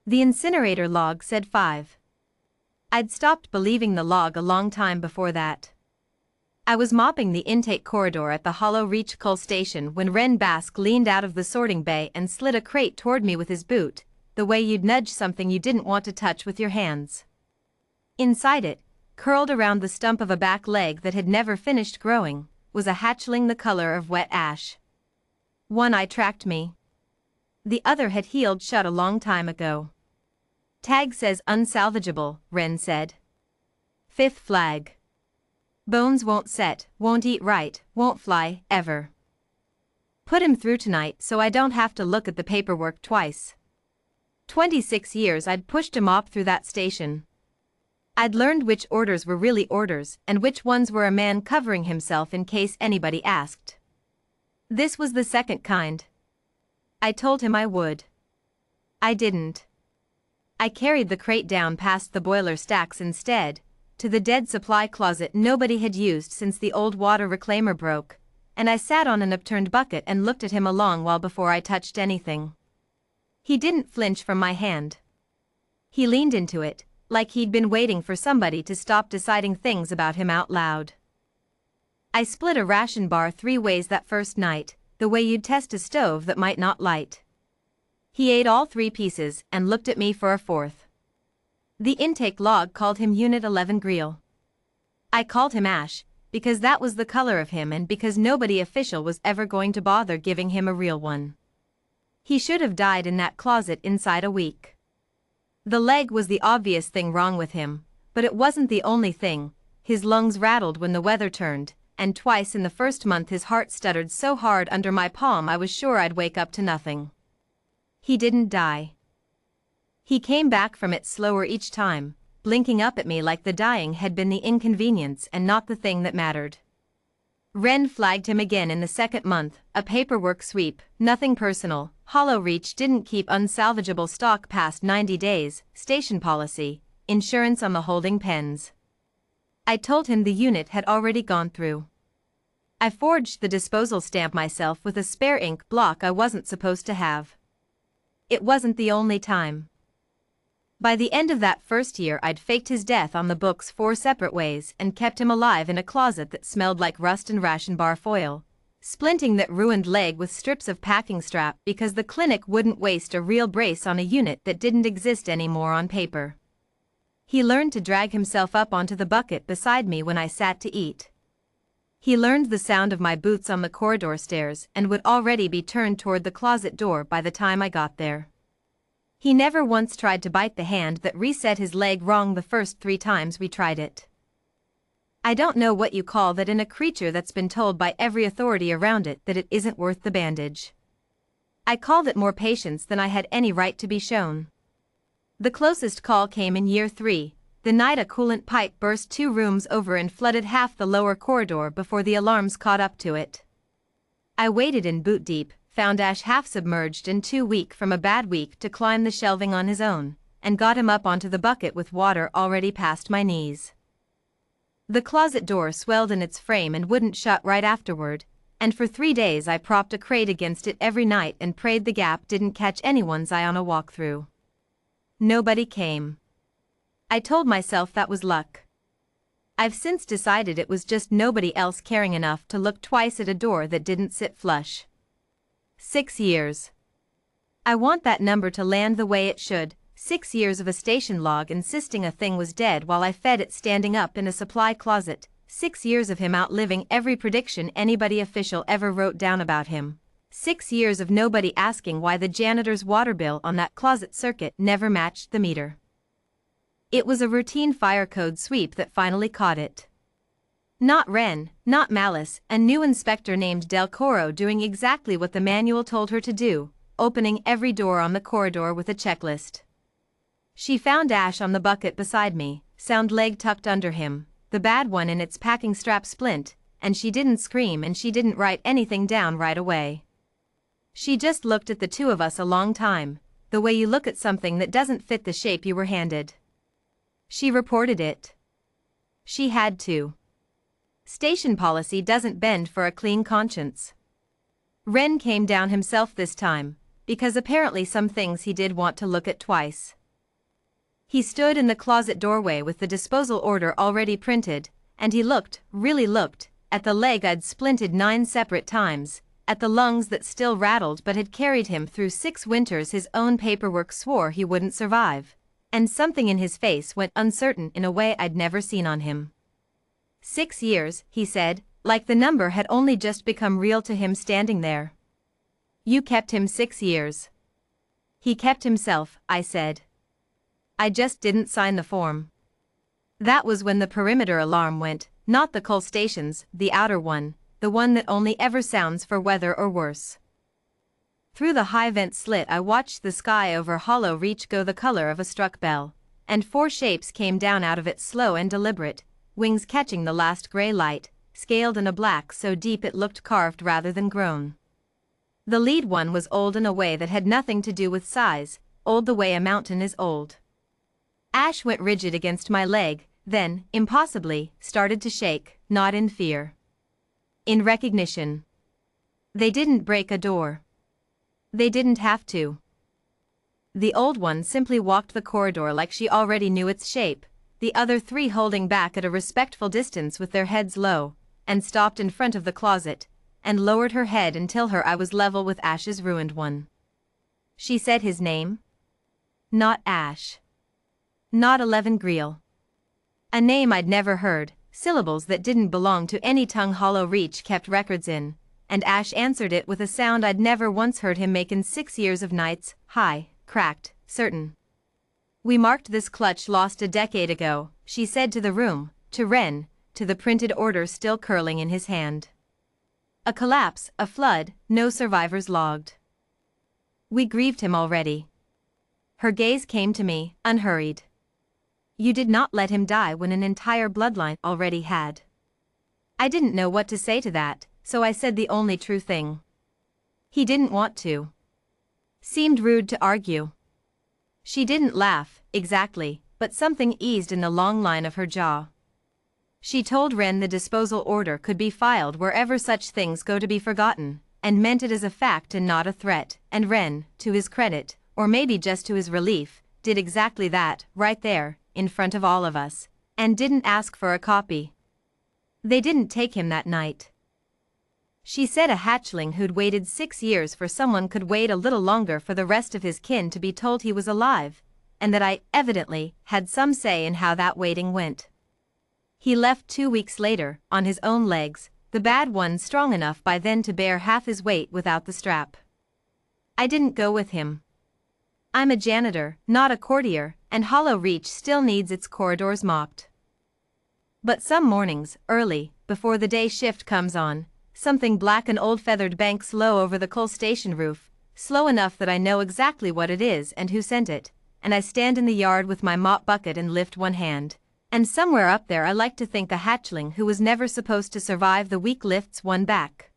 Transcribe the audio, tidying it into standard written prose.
The incinerator log said 5. I'd stopped believing the log a long time before that. I was mopping the intake corridor at the Hollow Reach Cull station when Ren Bask leaned out of the sorting bay and slid a crate toward me with his boot, the way you'd nudge something you didn't want to touch with your hands. Inside it, curled around the stump of a back leg that had never finished growing, was a hatchling the color of wet ash. One eye tracked me. The other had healed shut a long time ago. Tag says unsalvageable, Ren said. 5th flag. Bones won't set, won't eat right, won't fly, ever. Put him through tonight so I don't have to look at the paperwork twice. 26 years I'd pushed a mop through that station. I'd learned which orders were really orders and which ones were a man covering himself in case anybody asked. This was the second kind. I told him I would. I didn't. I carried the crate down past the boiler stacks instead, to the dead supply closet nobody had used since the old water reclaimer broke, and I sat on an upturned bucket and looked at him a long while before I touched anything. He didn't flinch from my hand. He leaned into it, like he'd been waiting for somebody to stop deciding things about him out loud. I split a ration bar 3 ways that first night, the way you'd test a stove that might not light. He ate all 3 pieces and looked at me for a 4th. The intake log called him Unit 11 Greel. I called him Ash, because that was the color of him and because nobody official was ever going to bother giving him a real one. He should have died in that closet inside a week. The leg was the obvious thing wrong with him, but it wasn't the only thing. His lungs rattled when the weather turned, and twice in the first month his heart stuttered so hard under my palm I was sure I'd wake up to nothing. He didn't die. He came back from it slower each time, blinking up at me like the dying had been the inconvenience and not the thing that mattered. Ren flagged him again in the second month, a paperwork sweep, nothing personal. Hollow Reach didn't keep unsalvageable stock past 90 days, station policy, insurance on the holding pens. I told him the unit had already gone through. I forged the disposal stamp myself with a spare ink block I wasn't supposed to have. It wasn't the only time. By the end of that first year I'd faked his death on the books 4 separate ways and kept him alive in a closet that smelled like rust and ration bar foil, splinting that ruined leg with strips of packing strap because the clinic wouldn't waste a real brace on a unit that didn't exist anymore on paper. He learned to drag himself up onto the bucket beside me when I sat to eat. He learned the sound of my boots on the corridor stairs and would already be turned toward the closet door by the time I got there. He never once tried to bite the hand that reset his leg wrong the first 3 times we tried it. I don't know what you call that in a creature that's been told by every authority around it that it isn't worth the bandage. I called it more patience than I had any right to be shown. The closest call came in year 3, the night a coolant pipe burst 2 rooms over and flooded half the lower corridor before the alarms caught up to it. I waded in boot deep, found Ash half submerged and too weak from a bad week to climb the shelving on his own, and got him up onto the bucket with water already past my knees. The closet door swelled in its frame and wouldn't shut right afterward, and for 3 days I propped a crate against it every night and prayed the gap didn't catch anyone's eye on a walkthrough. Nobody came. I told myself that was luck. I've since decided it was just nobody else caring enough to look twice at a door that didn't sit flush. 6 years. I want that number to land the way it should. 6 years of a station log insisting a thing was dead while I fed it standing up in a supply closet. 6 years of him outliving every prediction anybody official ever wrote down about him. 6 years of nobody asking why the janitor's water bill on that closet circuit never matched the meter. It was a routine fire code sweep that finally caught it. Not Ren, not Malice, a new inspector named Del Coro doing exactly what the manual told her to do, opening every door on the corridor with a checklist. She found Ash on the bucket beside me, sound leg tucked under him, the bad one in its packing strap splint, and she didn't scream and she didn't write anything down right away. She just looked at the 2 of us a long time, the way you look at something that doesn't fit the shape you were handed. She reported it. She had to. Station policy doesn't bend for a clean conscience. Ren came down himself this time, because apparently some things he did want to look at twice. He stood in the closet doorway with the disposal order already printed, and he looked, really looked, at the leg I'd splinted 9 separate times, at the lungs that still rattled but had carried him through 6 winters his own paperwork swore he wouldn't survive, and something in his face went uncertain in a way I'd never seen on him. 6 years, he said, like the number had only just become real to him standing there. You kept him 6 years. He kept himself, I said. I just didn't sign the form. That was when the perimeter alarm went, not the cull station's, the outer one, the one that only ever sounds for weather or worse. Through the high vent slit I watched the sky over Hollow Reach go the color of a struck bell, and 4 shapes came down out of it slow and deliberate, wings catching the last gray light, scaled in a black so deep it looked carved rather than grown. The lead one was old in a way that had nothing to do with size, old the way a mountain is old. Ash went rigid against my leg, then, impossibly, started to shake, not in fear. In recognition. They didn't break a door. They didn't have to. The old one simply walked the corridor like she already knew its shape, the other 3 holding back at a respectful distance with their heads low, and stopped in front of the closet, and lowered her head until her eye was level with Ash's ruined one. She said his name. Not Ash. Not 11 Greel. A name I'd never heard, syllables that didn't belong to any tongue Hollow Reach kept records in, and Ash answered it with a sound I'd never once heard him make in 6 years of nights, high, cracked, certain. We marked this clutch lost a decade ago, she said to the room, to Wren, to the printed order still curling in his hand. A collapse, a flood, no survivors logged. We grieved him already. Her gaze came to me, unhurried. You did not let him die when an entire bloodline already had. I didn't know what to say to that, so I said the only true thing. He didn't want to. Seemed rude to argue. She didn't laugh, exactly, but something eased in the long line of her jaw. She told Wren the disposal order could be filed wherever such things go to be forgotten, and meant it as a fact and not a threat, and Wren, to his credit, or maybe just to his relief, did exactly that, right there, in front of all of us, and didn't ask for a copy. They didn't take him that night. She said a hatchling who'd waited 6 years for someone could wait a little longer for the rest of his kin to be told he was alive, and that I, evidently, had some say in how that waiting went. He left 2 weeks later, on his own legs, the bad one strong enough by then to bear half his weight without the strap. I didn't go with him. I'm a janitor, not a courtier, and Hollow Reach still needs its corridors mopped. But some mornings, early, before the day shift comes on, something black and old-feathered banks low over the cull station roof, slow enough that I know exactly what it is and who sent it, and I stand in the yard with my mop bucket and lift one hand. And somewhere up there I like to think a hatchling who was never supposed to survive the week lifts one back.